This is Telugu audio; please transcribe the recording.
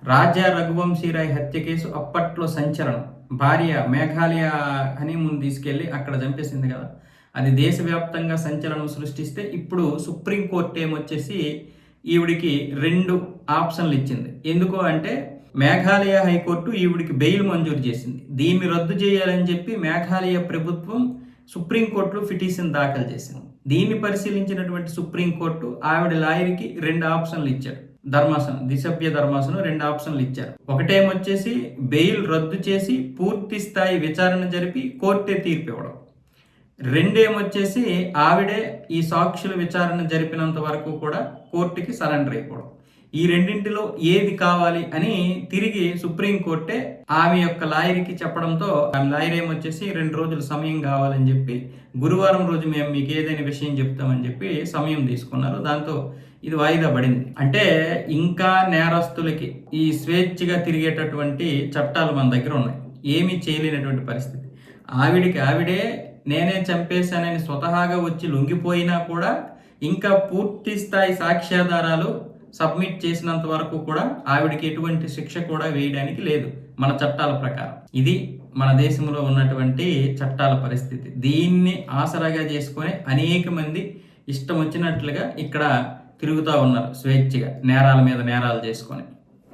రాజా రఘువంశీరాయ్ హత్య కేసు అప్పట్లో సంచలనం. భార్య మేఘాలయ హనీమూన్ తీసుకెళ్లి అక్కడ చంపేసింది కదా, అది దేశవ్యాప్తంగా సంచలనం సృష్టిస్తే ఇప్పుడు సుప్రీంకోర్టు ఏమొచ్చేసి ఈవిడికి 2 ఆప్షన్లు ఇచ్చింది. ఎందుకు అంటే మేఘాలయ హైకోర్టు ఈవిడికి బెయిల్ మంజూరు చేసింది. దీన్ని రద్దు చేయాలని చెప్పి మేఘాలయ ప్రభుత్వం సుప్రీంకోర్టులో పిటిషన్ దాఖలు చేసింది. దీన్ని పరిశీలించినటువంటి సుప్రీంకోర్టు ఆవిడ లాయర్కి 2 ఆప్షన్లు ఇచ్చారు. దిసభ్య ధర్మాసనం 2 ఆప్షన్లు ఇచ్చారు. ఒకటేమొచ్చేసి బెయిల్ రద్దు చేసి పూర్తి స్థాయి విచారణ జరిపి కోర్టే తీర్పు ఇవ్వడం. రెండేమొచ్చేసి ఆవిడే ఈ సాక్షుల విచారణ జరిపినంత వరకు కూడా కోర్టుకి సరెండర్ అయిపోవడం. ఈ రెండింటిలో ఏది కావాలి అని తిరిగి సుప్రీంకోర్టే ఆమె యొక్క లాయర్కి చెప్పడంతో ఆమె లాయర్ ఏమొచ్చేసి 2 రోజులు సమయం కావాలని చెప్పి గురువారం రోజు మేము మీకు ఏదైనా విషయం చెప్తామని చెప్పి సమయం తీసుకున్నారు. దాంతో ఇది వాయిదా పడింది. అంటే ఇంకా నేరస్తులకి ఈ స్వేచ్ఛగా తిరిగేటటువంటి చట్టాలు మన దగ్గర ఉన్నాయి. ఏమీ చేయలేనటువంటి పరిస్థితి. ఆవిడే నేనే చంపేశానని స్వతహాగా వచ్చి లొంగిపోయినా కూడా ఇంకా పూర్తి స్థాయి సాక్ష్యాధారాలు సబ్మిట్ చేసినంత వరకు కూడా ఆవిడికి ఎటువంటి శిక్ష కూడా వేయడానికి లేదు మన చట్టాల ప్రకారం. ఇది మన దేశంలో ఉన్నటువంటి చట్టాల పరిస్థితి. దీన్ని ఆసరాగా చేసుకొని అనేక మంది ఇష్టం వచ్చినట్లుగా ఇక్కడ తిరుగుతూ ఉన్నారు స్వేచ్ఛగా, నేరాల మీద నేరాలు చేసుకొని.